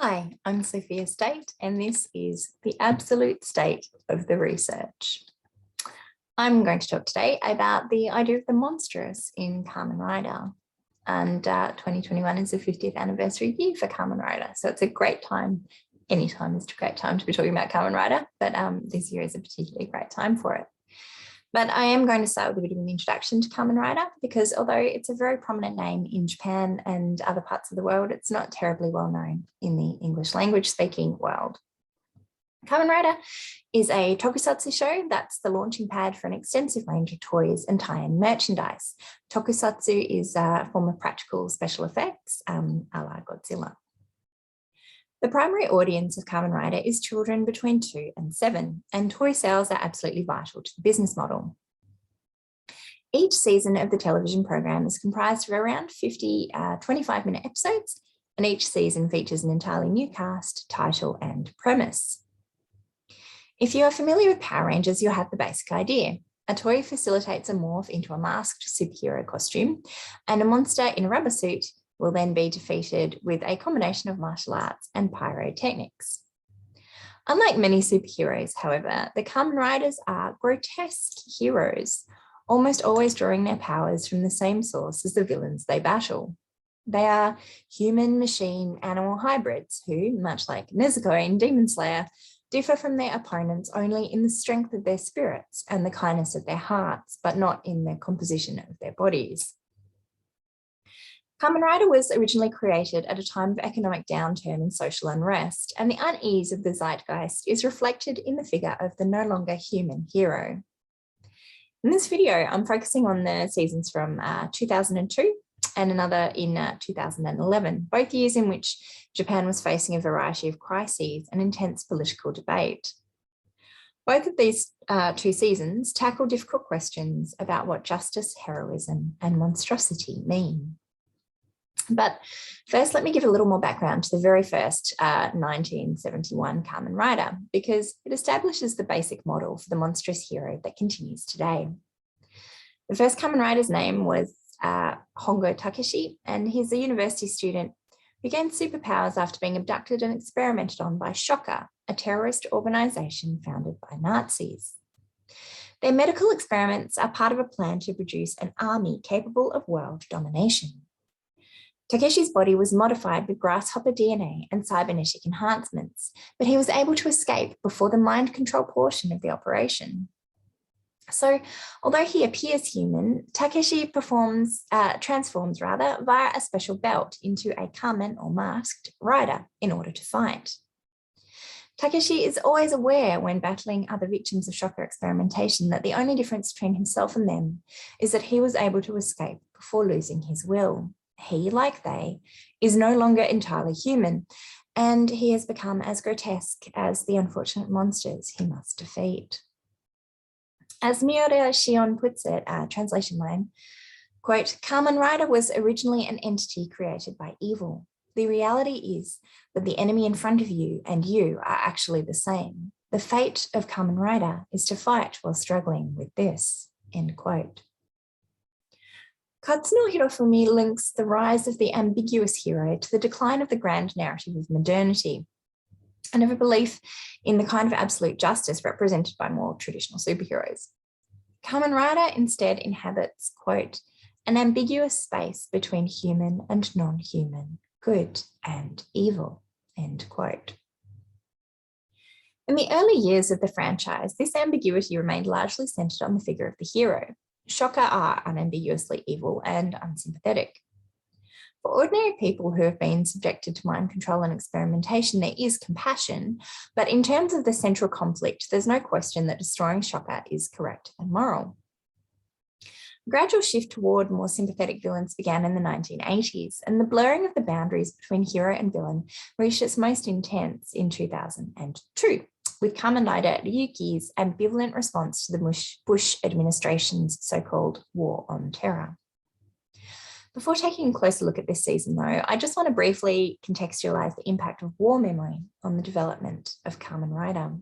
Hi, I'm Sophia State, and this is the absolute state of the research. I'm going to talk today about the idea of the monstrous in Kamen Rider. And 2021 is the 50th anniversary year for Kamen Rider. So it's a great time. Any time is a great time to be talking about Kamen Rider, but this year is a particularly great time for it. But I am going to start with a bit of an introduction to Kamen Rider because although it's a very prominent name in Japan and other parts of the world, it's not terribly well known in the English language speaking world. Kamen Rider is a tokusatsu show that's the launching pad for an extensive range of toys and tie-in merchandise. Tokusatsu is a form of practical special effects, a la Godzilla. The primary audience of Kamen Rider is children between 2 and 7, and toy sales are absolutely vital to the business model. Each season of the television program is comprised of around 50 25-minute episodes, and each season features an entirely new cast, title, and premise. If you are familiar with Power Rangers, you'll have the basic idea. A toy facilitates a morph into a masked superhero costume, and a monster in a rubber suit will then be defeated with a combination of martial arts and pyrotechnics. Unlike many superheroes, however, the Kamen Riders are grotesque heroes, almost always drawing their powers from the same source as the villains they battle. They are human-machine animal hybrids who, much like Nezuko in Demon Slayer, differ from their opponents only in the strength of their spirits and the kindness of their hearts, but not in the composition of their bodies. Kamen Rider was originally created at a time of economic downturn and social unrest, and the unease of the zeitgeist is reflected in the figure of the no longer human hero. In this video, I'm focusing on the seasons from 2002 and another in 2011, both years in which Japan was facing a variety of crises and intense political debate. Both of these two seasons tackle difficult questions about what justice, heroism, and monstrosity mean. But first, let me give a little more background to the very first 1971 Kamen Rider, because it establishes the basic model for the monstrous hero that continues today. The first Kamen Rider's name was Hongo Takeshi, and he's a university student who gained superpowers after being abducted and experimented on by Shocker, a terrorist organization founded by Nazis. Their medical experiments are part of a plan to produce an army capable of world domination. Takeshi's body was modified with grasshopper DNA and cybernetic enhancements, but he was able to escape before the mind control portion of the operation. So, although he appears human, Takeshi transforms via a special belt into a Kamen or masked rider in order to fight. Takeshi is always aware when battling other victims of Shocker experimentation that the only difference between himself and them is that he was able to escape before losing his will. He, like they, is no longer entirely human, and he has become as grotesque as the unfortunate monsters he must defeat. As Miura Shion puts it, translation line, quote, Kamen Rider was originally an entity created by evil. The reality is that the enemy in front of you and you are actually the same. The fate of Kamen Rider is to fight while struggling with this, end quote. Katsuno Hirofumi links the rise of the ambiguous hero to the decline of the grand narrative of modernity and of a belief in the kind of absolute justice represented by more traditional superheroes. Kamen Rider instead inhabits, quote, an ambiguous space between human and non-human, good and evil, end quote. In the early years of the franchise, this ambiguity remained largely centered on the figure of the hero. Shocker are unambiguously evil and unsympathetic. For ordinary people who have been subjected to mind control and experimentation, there is compassion, but in terms of the central conflict, there's no question that destroying Shocker is correct and moral. A gradual shift toward more sympathetic villains began in the 1980s, and the blurring of the boundaries between hero and villain reached its most intense in 2002. With Kamen Rider Ryuki's ambivalent response to the Bush administration's so-called War on Terror. Before taking a closer look at this season, though, I just want to briefly contextualize the impact of war memory on the development of Kamen Rider.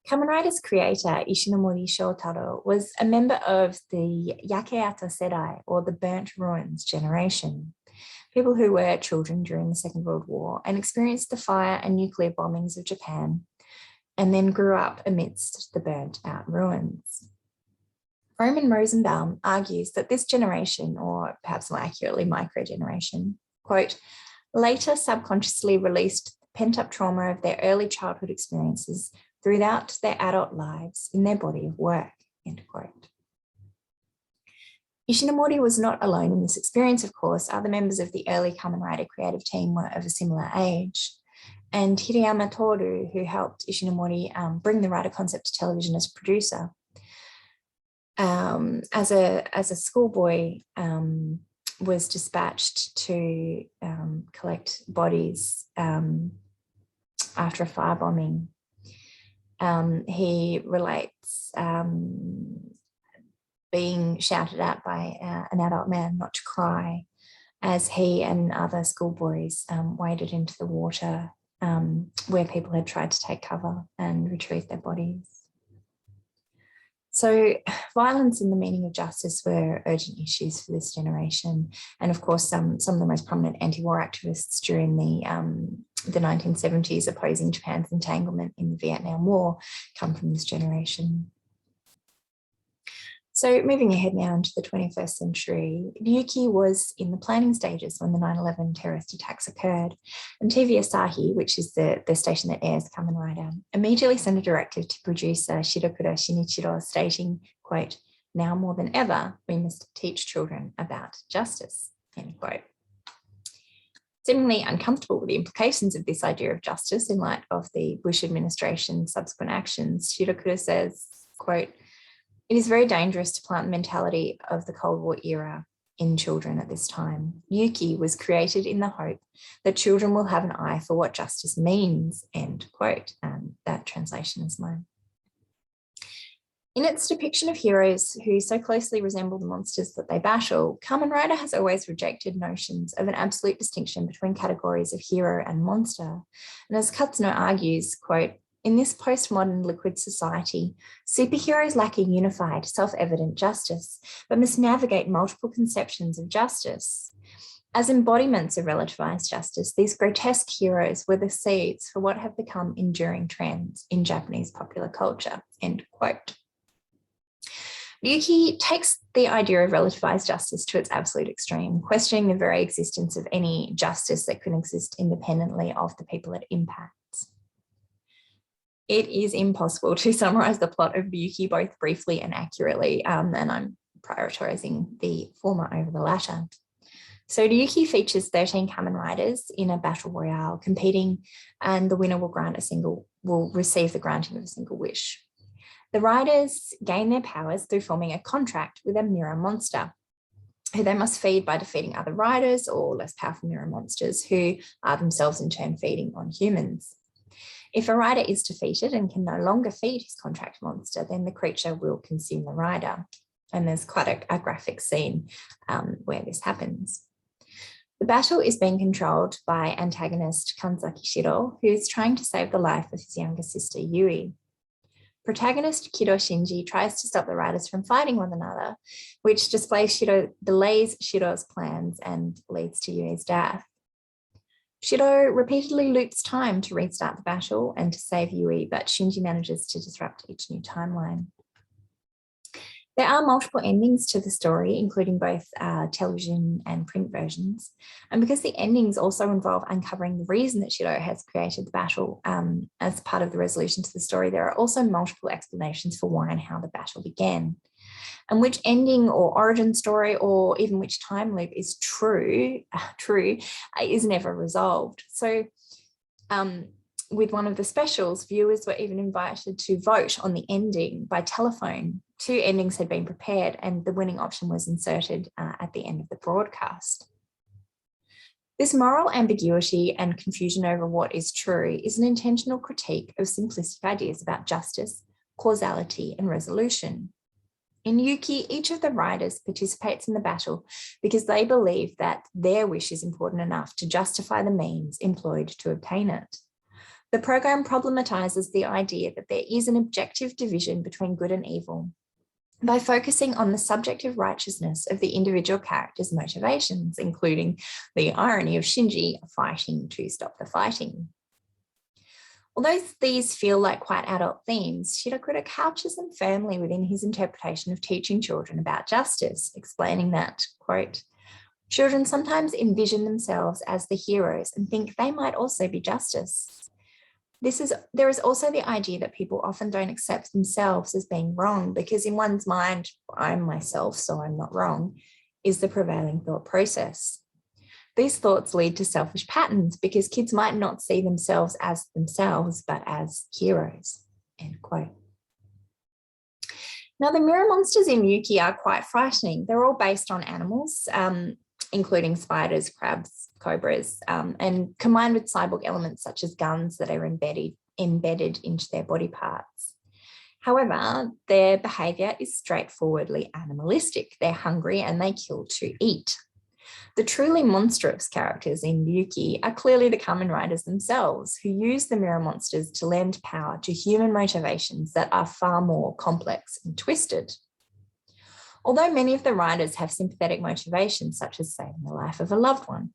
Kamen Rider's creator, Ishinomori Shotaro, was a member of the Yakeata Sedai, or the Burnt Ruins generation. people who were children during the Second World War and experienced the fire and nuclear bombings of Japan, and then grew up amidst the burnt out ruins. Roman Rosenbaum argues that this generation, or perhaps more accurately microgeneration, quote, later subconsciously released the pent-up trauma of their early childhood experiences throughout their adult lives in their body of work, end quote. Ishinomori was not alone in this experience, of course. Other members of the early Kamen Rider creative team were of a similar age. And Hirayama Toru, who helped Ishinomori bring the Rider concept to television as a producer, as a schoolboy, was dispatched to collect bodies after a firebombing. He relates being shouted at by an adult man not to cry as he and other schoolboys waded into the water where people had tried to take cover and retrieve their bodies. So violence and the meaning of justice were urgent issues for this generation. And of course, some of the most prominent anti-war activists during the 1970s opposing Japan's entanglement in the Vietnam War come from this generation. So moving ahead now into the 21st century, Ryuki was in the planning stages when the 9/11 terrorist attacks occurred, and TV Asahi, which is the station that airs Kamen Rider, immediately sent a directive to producer Shirokura Shinichiro stating, quote, now more than ever, we must teach children about justice, end quote. Seemingly uncomfortable with the implications of this idea of justice in light of the Bush administration's subsequent actions, Shirokura says, quote, it is very dangerous to plant the mentality of the Cold War era in children at this time. Yuki was created in the hope that children will have an eye for what justice means, end quote. That translation is mine. In its depiction of heroes who so closely resemble the monsters that they battle, Kamen Rider has always rejected notions of an absolute distinction between categories of hero and monster. And as Katsuno argues, quote, in this postmodern liquid society, superheroes lack a unified, self-evident justice, but must navigate multiple conceptions of justice. As embodiments of relativized justice, these grotesque heroes were the seeds for what have become enduring trends in Japanese popular culture, end quote. Ryuki takes the idea of relativized justice to its absolute extreme, questioning the very existence of any justice that can exist independently of the people it impacts. It is impossible to summarize the plot of Ryuki both briefly and accurately, and I'm prioritizing the former over the latter. So Ryuki features 13 Kamen Riders in a battle royale competing, and the winner will receive the granting of a single wish. The riders gain their powers through forming a contract with a mirror monster, who they must feed by defeating other riders or less powerful mirror monsters, who are themselves in turn feeding on humans. If a rider is defeated and can no longer feed his contract monster, then the creature will consume the rider. And there's quite a graphic scene where this happens. The battle is being controlled by antagonist Kanzaki Shiro, who is trying to save the life of his younger sister Yui. Protagonist Kido Shinji tries to stop the riders from fighting one another, which delays Shiro's plans and leads to Yui's death. Shiro repeatedly loops time to restart the battle and to save Yui, but Shinji manages to disrupt each new timeline. There are multiple endings to the story, including both television and print versions. And because the endings also involve uncovering the reason that Shiro has created the battle as part of the resolution to the story, there are also multiple explanations for why and how the battle began. And which ending or origin story or even which time loop is true is never resolved. So with one of the specials, viewers were even invited to vote on the ending by telephone. 2 endings had been prepared and the winning option was inserted at the end of the broadcast. This moral ambiguity and confusion over what is true is an intentional critique of simplistic ideas about justice, causality, and resolution. In Yuki, each of the riders participates in the battle because they believe that their wish is important enough to justify the means employed to obtain it. The program problematizes the idea that there is an objective division between good and evil, by focusing on the subjective righteousness of the individual character's motivations, including the irony of Shinji fighting to stop the fighting. Although these feel like quite adult themes, Shirokura couches them firmly within his interpretation of teaching children about justice, explaining that, quote, children sometimes envision themselves as the heroes and think they might also be justice. There is also the idea that people often don't accept themselves as being wrong because in one's mind, I'm myself, so I'm not wrong, is the prevailing thought process. These thoughts lead to selfish patterns because kids might not see themselves as themselves, but as heroes, end quote. Now, the mirror monsters in Yuki are quite frightening. They're all based on animals, including spiders, crabs, cobras, and combined with cyborg elements such as guns that are embedded into their body parts. However, their behaviour is straightforwardly animalistic. They're hungry and they kill to eat. The truly monstrous characters in Yuki are clearly the Kamen Riders themselves, who use the mirror monsters to lend power to human motivations that are far more complex and twisted. Although many of the riders have sympathetic motivations, such as saving the life of a loved one,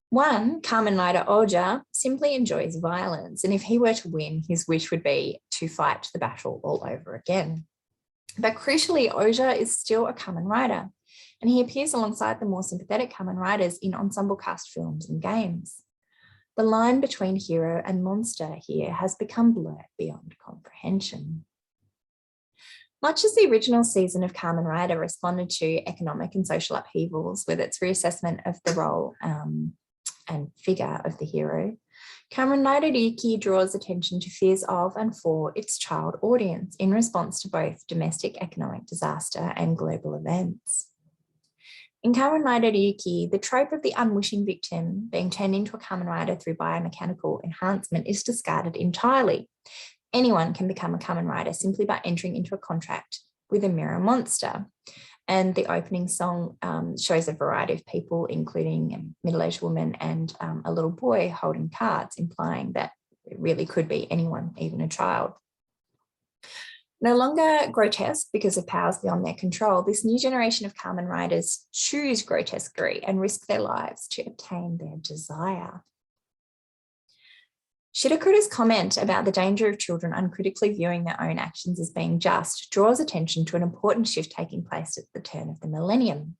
one, Kamen Rider Oja, simply enjoys violence, and if he were to win, his wish would be to fight the battle all over again. But crucially, Oja is still a Kamen Rider, and he appears alongside the more sympathetic Kamen Riders in ensemble cast films and games. The line between hero and monster here has become blurred beyond comprehension. Much as the original season of Kamen Rider responded to economic and social upheavals with its reassessment of the role and figure of the hero, Kamen Rider Yuki draws attention to fears of and for its child audience in response to both domestic economic disaster and global events. In Kamen Rider Yuki, the trope of the unwishing victim being turned into a Kamen Rider through biomechanical enhancement is discarded entirely. Anyone can become a Kamen Rider simply by entering into a contract with a mirror monster. And the opening song shows a variety of people, including a middle-aged woman and a little boy holding cards, implying that it really could be anyone, even a child. No longer grotesque because of powers beyond their control, this new generation of Kamen Riders choose grotesquerie and risk their lives to obtain their desire. Shirokura's comment about the danger of children uncritically viewing their own actions as being just draws attention to an important shift taking place at the turn of the millennium.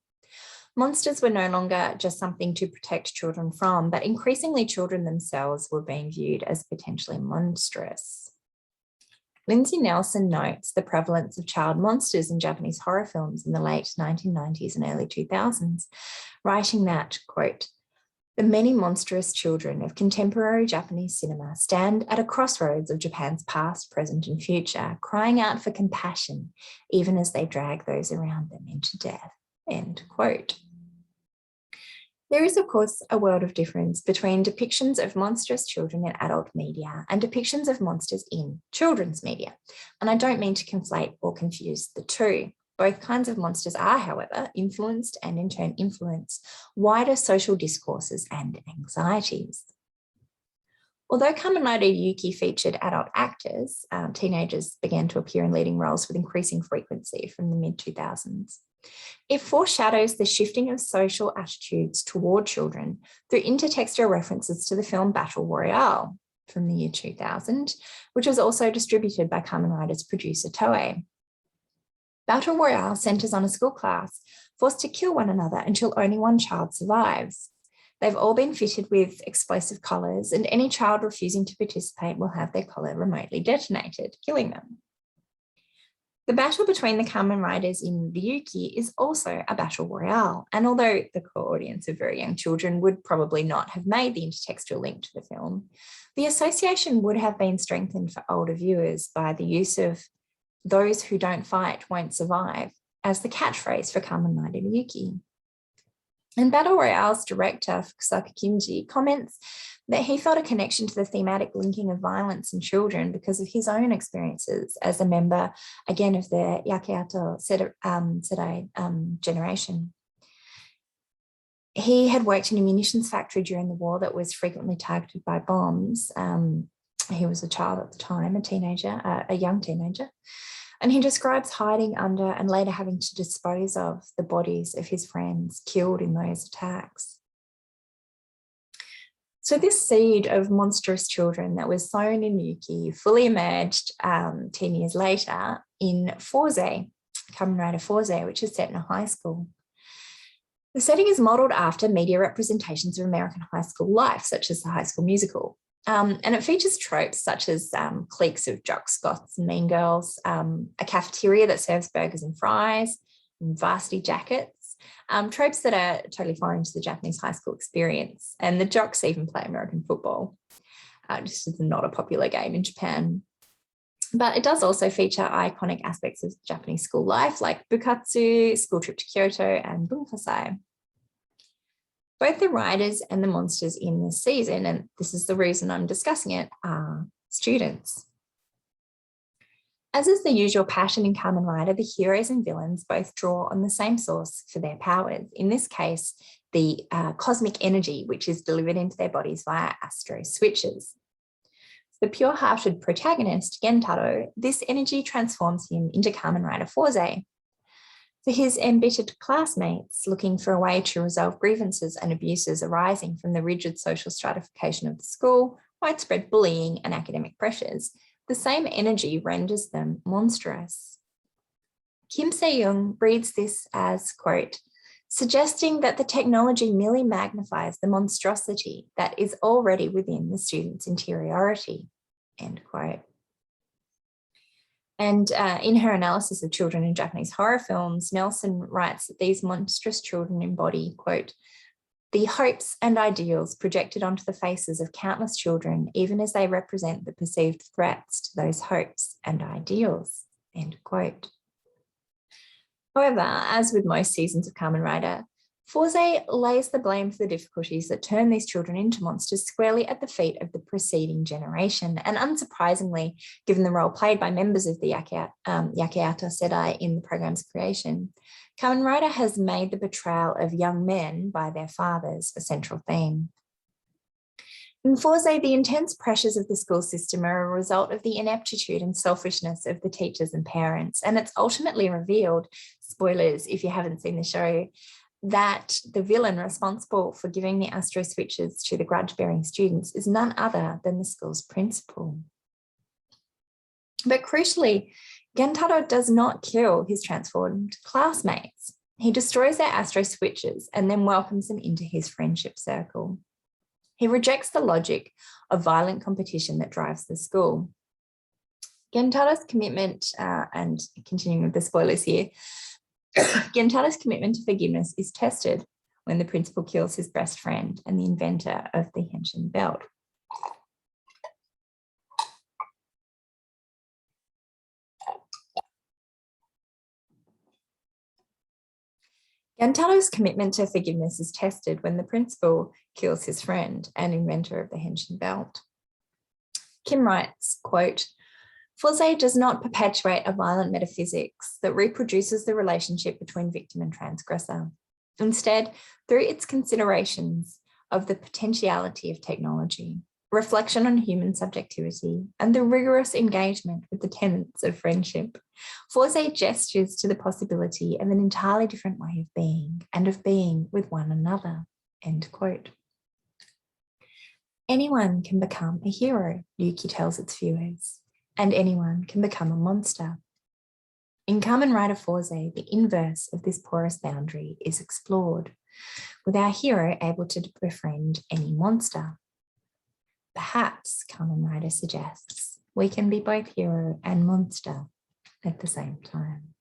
Monsters were no longer just something to protect children from, but increasingly children themselves were being viewed as potentially monstrous. Lindsay Nelson notes the prevalence of child monsters in Japanese horror films in the late 1990s and early 2000s, writing that, quote, the many monstrous children of contemporary Japanese cinema stand at a crossroads of Japan's past, present, and future, crying out for compassion, even as they drag those around them into death, end quote. There is, of course, a world of difference between depictions of monstrous children in adult media and depictions of monsters in children's media. And I don't mean to conflate or confuse the two. Both kinds of monsters are, however, influenced and in turn influence wider social discourses and anxieties. Although Kamen Rider Yuki featured adult actors, teenagers began to appear in leading roles with increasing frequency from the mid-2000s. It foreshadows the shifting of social attitudes toward children through intertextual references to the film Battle Royale from the year 2000, which was also distributed by Kamen Rider's producer Toei. Battle Royale centres on a school class forced to kill one another until only one child survives. They've all been fitted with explosive collars, and any child refusing to participate will have their collar remotely detonated, killing them. The battle between the Kamen Riders in the Yuki is also a battle royale, and although the core audience of very young children would probably not have made the intertextual link to the film, the association would have been strengthened for older viewers by the use of "those who don't fight won't survive" as the catchphrase for Kamen Rider Yuki. And Battle Royale's director, Fukusaka Kinji, comments that he felt a connection to the thematic linking of violence and children because of his own experiences as a member, again, of the Yakiato Serai generation. He had worked in a munitions factory during the war that was frequently targeted by bombs. He was a child at the time, a young teenager. And he describes hiding under and later having to dispose of the bodies of his friends killed in those attacks. So this seed of monstrous children that was sown in Yuki fully emerged 10 years later in Forze, Kamen Rider Forze, which is set in a high school. The setting is modelled after media representations of American high school life, such as the High School Musical. And it features tropes such as cliques of jock Scots and mean girls, a cafeteria that serves burgers and fries, and varsity jackets, tropes that are totally foreign to the Japanese high school experience. And the jocks even play American football, just as not a popular game in Japan. But it does also feature iconic aspects of Japanese school life, like bukatsu, school trip to Kyoto, and bunkasai. Both the riders and the monsters in this season, and this is the reason I'm discussing it, are students. As is the usual pattern in Kamen Rider, the heroes and villains both draw on the same source for their powers. In this case, the cosmic energy, which is delivered into their bodies via astro switches. The pure-hearted protagonist, Gentaro, this energy transforms him into Kamen Rider Forze. For his embittered classmates looking for a way to resolve grievances and abuses arising from the rigid social stratification of the school, widespread bullying and academic pressures, the same energy renders them monstrous. Kim Se-young reads this as, quote, suggesting that the technology merely magnifies the monstrosity that is already within the student's interiority, end quote. And in her analysis of children in Japanese horror films, Nelson writes that these monstrous children embody, quote, the hopes and ideals projected onto the faces of countless children, even as they represent the perceived threats to those hopes and ideals, end quote. However, as with most seasons of Kamen Rider, Forze lays the blame for the difficulties that turn these children into monsters squarely at the feet of the preceding generation. And unsurprisingly, given the role played by members of the Yakiata Sedai in the program's creation, Kamen Rider has made the betrayal of young men by their fathers a central theme. In Forze, the intense pressures of the school system are a result of the ineptitude and selfishness of the teachers and parents. And it's ultimately revealed, spoilers if you haven't seen the show, that the villain responsible for giving the astro switches to the grudge-bearing students is none other than the school's principal. But crucially, Gentaro does not kill his transformed classmates. He destroys their astro switches and then welcomes them into his friendship circle. He rejects the logic of violent competition that drives the school. Gentaro's commitment, and continuing with the spoilers here, Gentaro's commitment to forgiveness is tested when the principal kills his best friend and the inventor of the henshin belt. Gentaro's commitment to forgiveness is tested when the principal kills his friend and inventor of the henshin belt. Kim writes, quote, Forze does not perpetuate a violent metaphysics that reproduces the relationship between victim and transgressor. Instead, through its considerations of the potentiality of technology, reflection on human subjectivity, and the rigorous engagement with the tenets of friendship, Forze gestures to the possibility of an entirely different way of being and of being with one another, end quote. Anyone can become a hero, Yuki tells its viewers, and anyone can become a monster. In Kamen Rider Forze, the inverse of this porous boundary is explored, with our hero able to befriend any monster. Perhaps, Kamen Rider suggests, we can be both hero and monster at the same time.